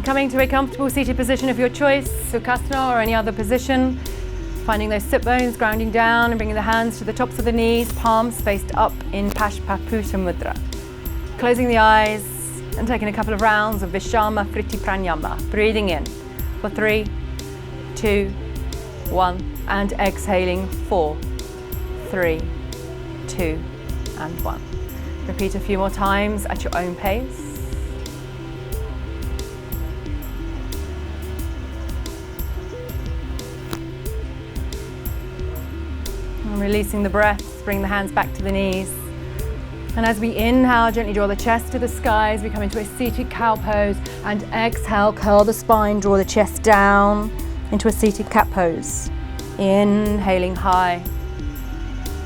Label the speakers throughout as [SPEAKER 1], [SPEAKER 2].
[SPEAKER 1] coming to a comfortable seated position of your choice, Sukhasana or any other position. Finding those sit bones, grounding down and bringing the hands to the tops of the knees, palms faced up in Pashpaputa Mudra. Closing the eyes and taking a couple of rounds of Vishama Vritti Pranayama. Breathing in for 3, 2, 1 and exhaling 4, 3, 2 and 1. Repeat a few more times at your own pace. And releasing the breath, bring the hands back to the knees. And as we inhale, gently draw the chest to the sky as we come into a seated cow pose, and exhale, curl the spine, draw the chest down into a seated cat pose. Inhaling high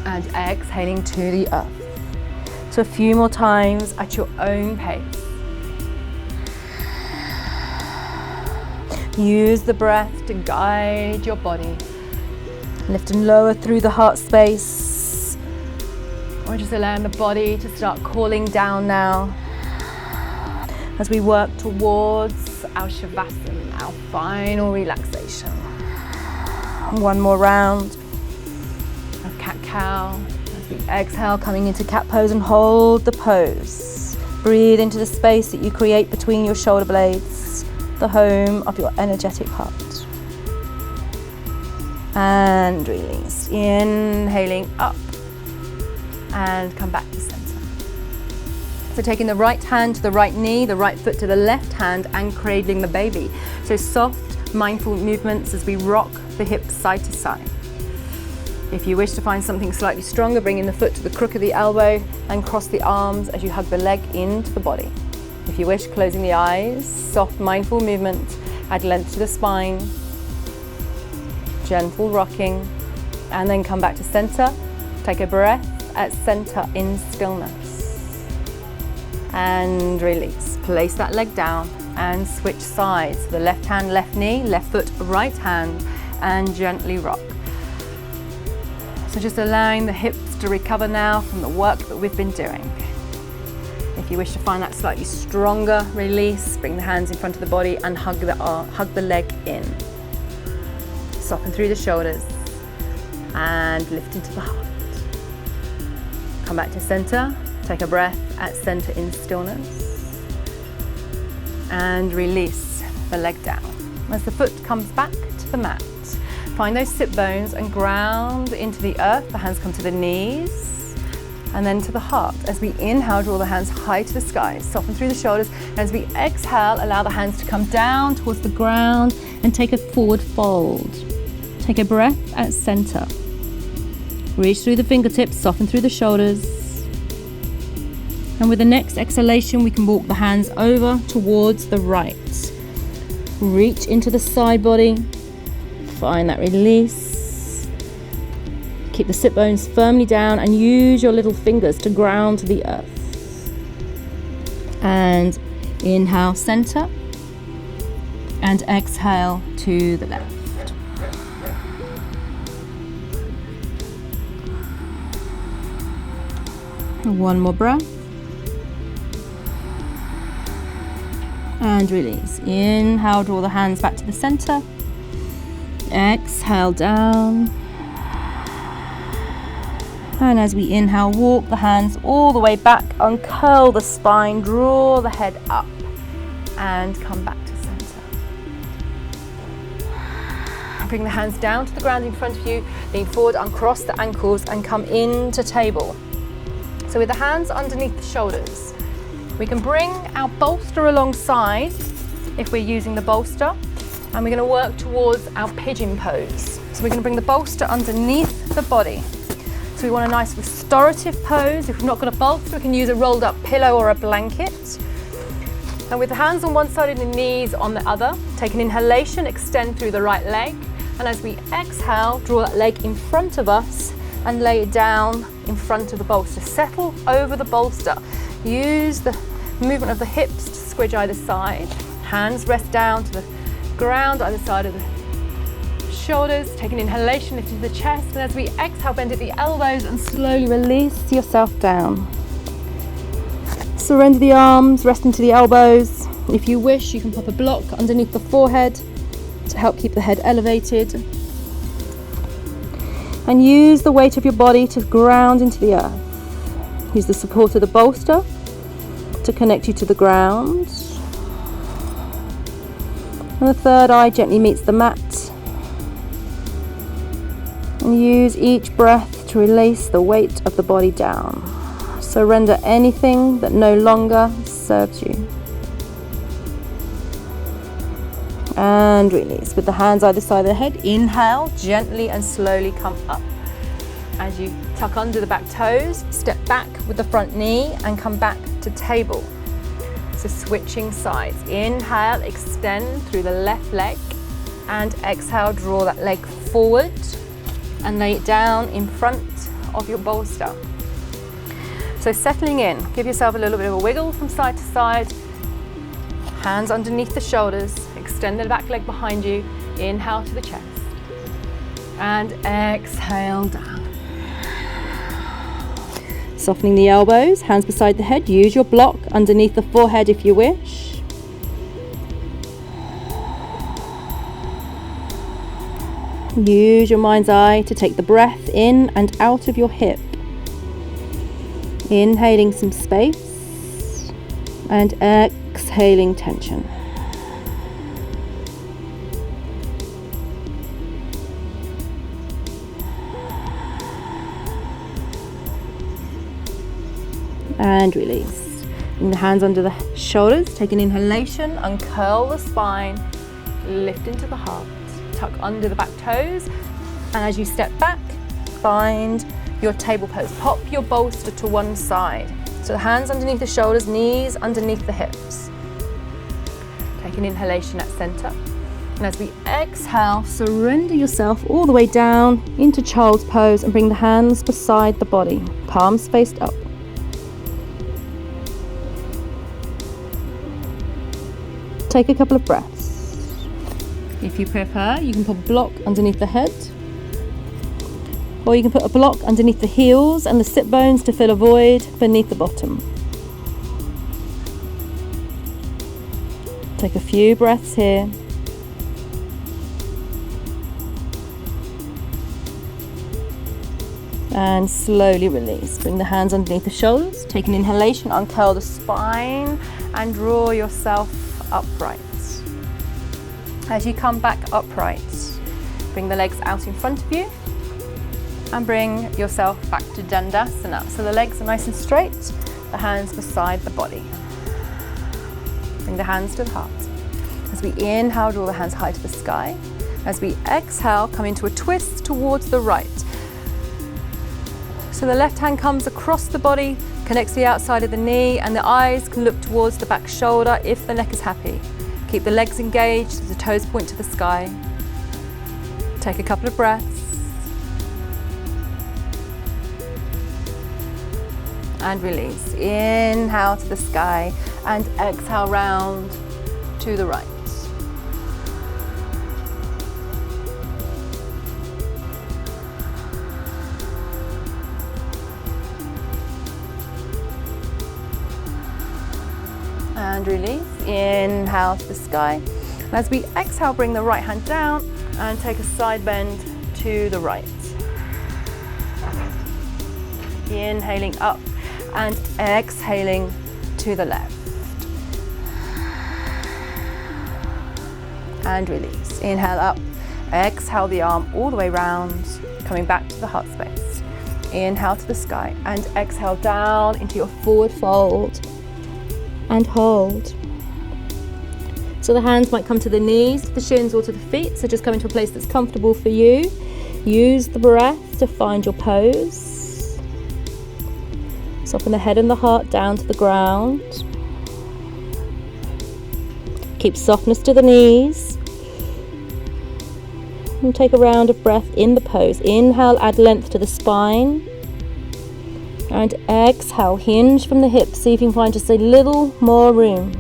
[SPEAKER 1] and exhaling to the earth. So a few more times at your own pace. Use the breath to guide your body. Lift and lower through the heart space. Or just allowing the body to start cooling down now as we work towards our Shavasana, our final relaxation. One more round of cat-cow. As we exhale, coming into cat pose and hold the pose. Breathe into the space that you create between your shoulder blades, the home of your energetic heart. And release. Inhaling up and come back to center. So taking the right hand to the right knee, the right foot to the left hand and cradling the baby. So soft, mindful movements as we rock the hips side to side. If you wish to find something slightly stronger, bring in the foot to the crook of the elbow and cross the arms as you hug the leg into the body. If you wish, closing the eyes, soft, mindful movement, add length to the spine, gentle rocking, and then come back to center. Take a breath at center in stillness. And release. Place that leg down and switch sides. The left hand, left knee, left foot, right hand, and gently rock. So just allowing the hips to recover now from the work that we've been doing. If you wish to find that slightly stronger release, bring the hands in front of the body and hug the leg in. Soften through the shoulders and lift into the heart. Come back to center. Take a breath at center in stillness. And release the leg down. As the foot comes back to the mat, find those sit bones and ground into the earth. The hands come to the knees and then to the heart. As we inhale, draw the hands high to the sky. Soften through the shoulders. As we exhale, allow the hands to come down towards the ground and take a forward fold. Take a breath at center. Reach through the fingertips, soften through the shoulders. And with the next exhalation, we can walk the hands over towards the right. Reach into the side body. Find that release. Keep the sit bones firmly down and use your little fingers to ground to the earth. And inhale, center. And exhale to the left. One more breath. And release. Inhale, draw the hands back to the center. Exhale down. And as we inhale, walk the hands all the way back, uncurl the spine, draw the head up, and come back to center. Bring the hands down to the ground in front of you, lean forward, uncross the ankles, and come into table. So with the hands underneath the shoulders, we can bring our bolster alongside if we're using the bolster, and we're going to work towards our pigeon pose. So we're going to bring the bolster underneath the body. So we want a nice restorative pose. If we've not got a bolster, we can use a rolled up pillow or a blanket. And with the hands on one side and the knees on the other, take an inhalation, extend through the right leg. And as we exhale, draw that leg in front of us and lay it down in front of the bolster. Settle over the bolster. Use the movement of the hips to squidge either side. Hands rest down to the ground either side of the shoulders. Take an inhalation, lift into the chest, and as we exhale, bend at the elbows and slowly release yourself down. Surrender the arms, rest into the elbows. If you wish, you can pop a block underneath the forehead to help keep the head elevated. And use the weight of your body to ground into the earth. Use the support of the bolster to connect you to the ground. And the third eye gently meets the mat. And use each breath to release the weight of the body down. Surrender anything that no longer serves you. And release. With the hands either side of the head, inhale, gently and slowly come up. As you tuck under the back toes, step back with the front knee and come back to table. So switching sides. Inhale, extend through the left leg, and exhale, draw that leg forward and lay it down in front of your bolster. So settling in, give yourself a little bit of a wiggle from side to side. Hands underneath the shoulders, extend the back leg behind you. Inhale to the chest and exhale down. Softening the elbows, hands beside the head. Use your block underneath the forehead if you wish. Use your mind's eye to take the breath in and out of your hip. Inhaling some space and exhaling tension. And release. Bring the hands under the shoulders, take an inhalation, uncurl the spine, lift into the heart, tuck under the back toes, and as you step back, find your table pose. Pop your bolster to one side. So the hands underneath the shoulders, knees underneath the hips. Take an inhalation at center. And as we exhale, surrender yourself all the way down into child's pose and bring the hands beside the body, palms faced up. Take a couple of breaths. If you prefer, you can put a block underneath the head, or you can put a block underneath the heels and the sit bones to fill a void beneath the bottom. Take a few breaths here. And slowly release. Bring the hands underneath the shoulders. Take an inhalation, uncurl the spine and draw yourself upright. As you come back upright, bring the legs out in front of you and bring yourself back to Dandasana. So the legs are nice and straight, the hands beside the body. Bring the hands to the heart. As we inhale, draw the hands high to the sky. As we exhale, come into a twist towards the right. So the left hand comes across the body, connects to the outside of the knee, and the eyes can look towards the back shoulder if the neck is happy. Keep the legs engaged as the toes point to the sky. Take a couple of breaths. And release. Inhale to the sky and exhale round to the right. And release. Inhale to the sky. And as we exhale, bring the right hand down and take a side bend to the right. Inhaling up and exhaling to the left. And release. Inhale up. Exhale the arm all the way round, coming back to the heart space. Inhale to the sky and exhale down into your forward fold. And hold. So the hands might come to the knees, the shins, or to the feet. So just come into a place that's comfortable for you. Use the breath to find your pose. Soften the head and the heart down to the ground. Keep softness to the knees. And take a round of breath in the pose. Inhale, add length to the spine. And exhale, hinge from the hips. See if you can find just a little more room.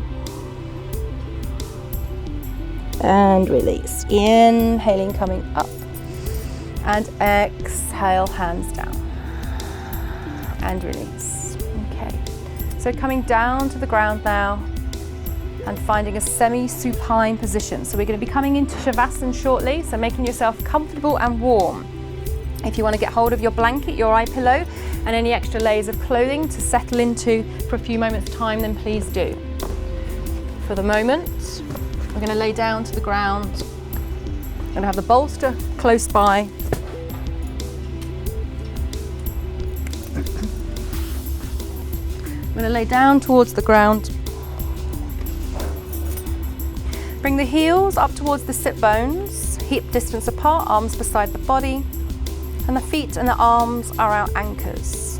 [SPEAKER 1] And release. Inhaling, coming up. And exhale, hands down. And release. Okay. So coming down to the ground now. and finding a semi-supine position. So we're going to be coming into Shavasana shortly, so making yourself comfortable and warm. If you want to get hold of your blanket, your eye pillow, and any extra layers of clothing to settle into for a few moments' time, then please do. For the moment, we're going to lay down to the ground. I'm going to have the bolster close by. I'm going to lay down towards the ground. Bring the heels up towards the sit bones, hip distance apart, arms beside the body, and the feet and the arms are our anchors.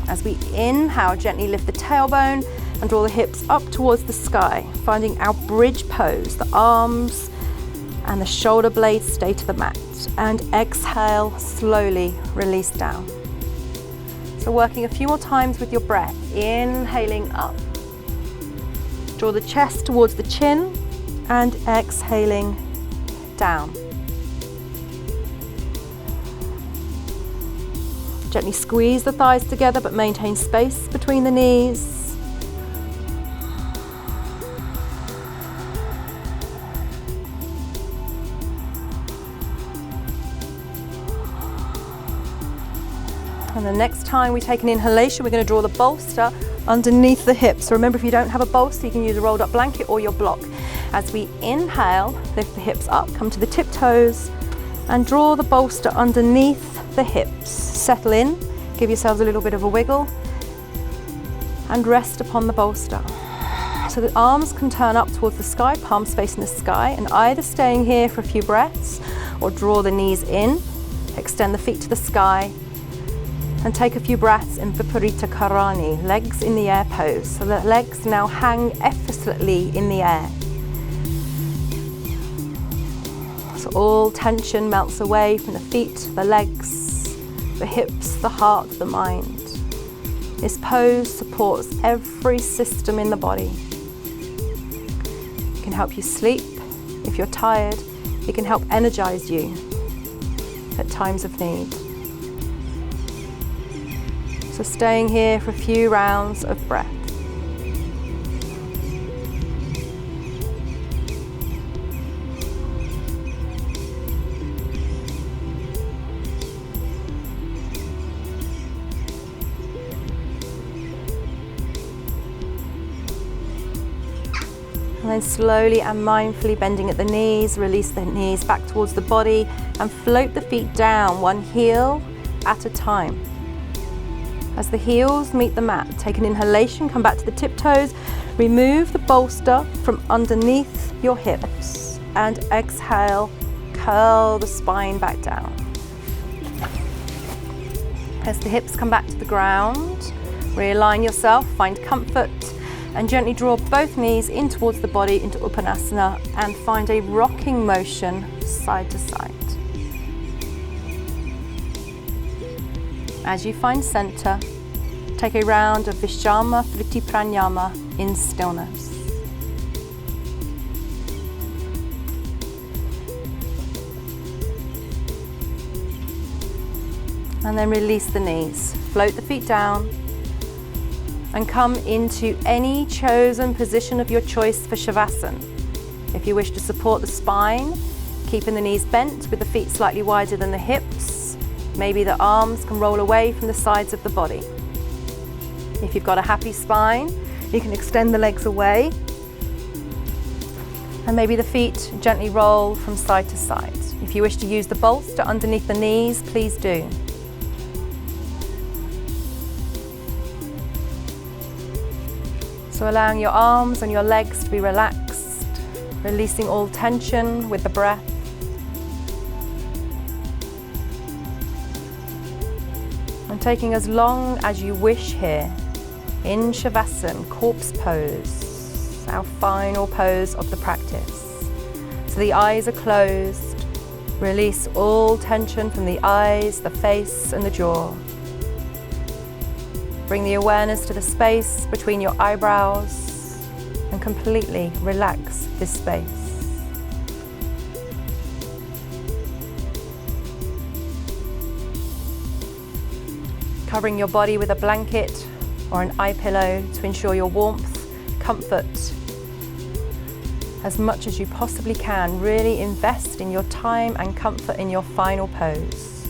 [SPEAKER 1] As we inhale, gently lift the tailbone and draw the hips up towards the sky, finding our bridge pose. The arms and the shoulder blades stay to the mat. And exhale, slowly release down. So working a few more times with your breath, inhaling up. Draw the chest towards the chin and exhaling down. Gently squeeze the thighs together but maintain space between the knees. And the next time we take an inhalation, we're going to draw the bolster underneath the hips. So remember, if you don't have a bolster, you can use a rolled up blanket or your block. As we inhale, lift the hips up, come to the tiptoes, and draw the bolster underneath the hips. Settle in, give yourselves a little bit of a wiggle, and rest upon the bolster. So the arms can turn up towards the sky, palms facing the sky, and either staying here for a few breaths or draw the knees in, extend the feet to the sky, and take a few breaths in Viparita Karani, legs in the air pose. So the legs now hang effortlessly in the air. So all tension melts away from the feet, the legs, the hips, the heart, the mind. This pose supports every system in the body. It can help you sleep. If you're tired, it can help energize you at times of need. So staying here for a few rounds of breath. And then slowly and mindfully bending at the knees, release the knees back towards the body and float the feet down, one heel at a time. As the heels meet the mat, take an inhalation, come back to the tiptoes, remove the bolster from underneath your hips, and exhale, curl the spine back down. As the hips come back to the ground, realign yourself, find comfort, and gently draw both knees in towards the body into Uttanasana and find a rocking motion side to side. As you find center, take a round of Vishama Vritti Pranayama in stillness. And then release the knees. Float the feet down and come into any chosen position of your choice for Shavasana. If you wish to support the spine, keeping the knees bent with the feet slightly wider than the hips, maybe the arms can roll away from the sides of the body. If you've got a happy spine, you can extend the legs away, and maybe the feet gently roll from side to side. If you wish to use the bolster underneath the knees, please do. So allowing your arms and your legs to be relaxed, releasing all tension with the breath. And taking as long as you wish here in Shavasana, corpse pose, our final pose of the practice. So the eyes are closed. Release all tension from the eyes, the face, and the jaw. Bring the awareness to the space between your eyebrows and completely relax this space. Covering your body with a blanket or an eye pillow to ensure your warmth, comfort, as much as you possibly can. Really invest in your time and comfort in your final pose.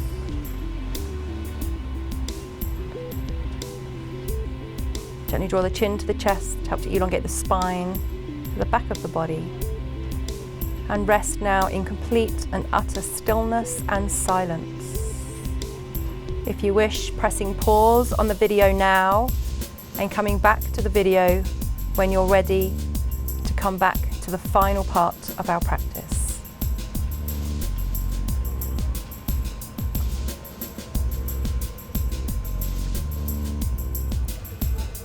[SPEAKER 1] Gently draw the chin to the chest, help to elongate the spine, to the back of the body. And rest now in complete and utter stillness and silence. If you wish, pressing pause on the video now and coming back to the video when you're ready to come back to the final part of our practice.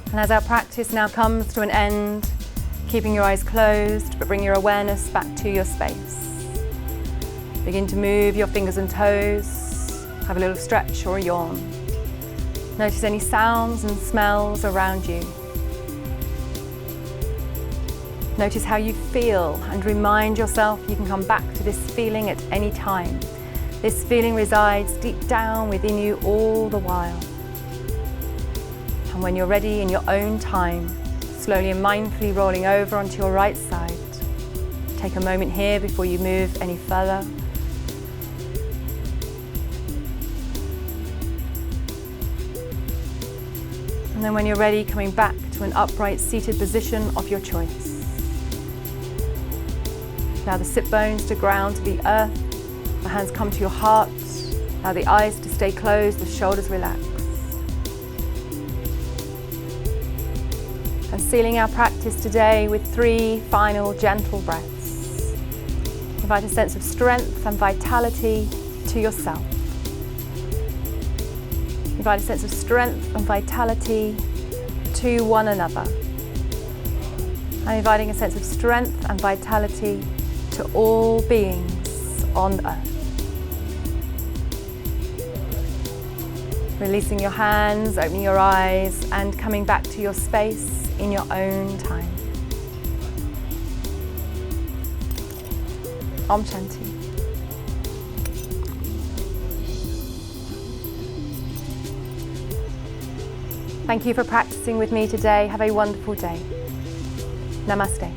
[SPEAKER 1] And as our practice now comes to an end, keeping your eyes closed, but bring your awareness back to your space. Begin to move your fingers and toes, have a little stretch or a yawn. Notice any sounds and smells around you. Notice how you feel and remind yourself you can come back to this feeling at any time. This feeling resides deep down within you all the while. And when you're ready in your own time, slowly and mindfully rolling over onto your right side. Take a moment here before you move any further. And then when you're ready, coming back to an upright seated position of your choice. Allow the sit bones to ground to the earth, the hands come to your heart, allow the eyes to stay closed, the shoulders relax. And sealing our practice today with 3 final gentle breaths. Invite a sense of strength and vitality to yourself. Invite a sense of strength and vitality to one another. And inviting a sense of strength and vitality to all beings on earth. Releasing your hands, opening your eyes, and coming back to your space in your own time. Om Shanti. Thank you for practicing with me today. Have a wonderful day. Namaste.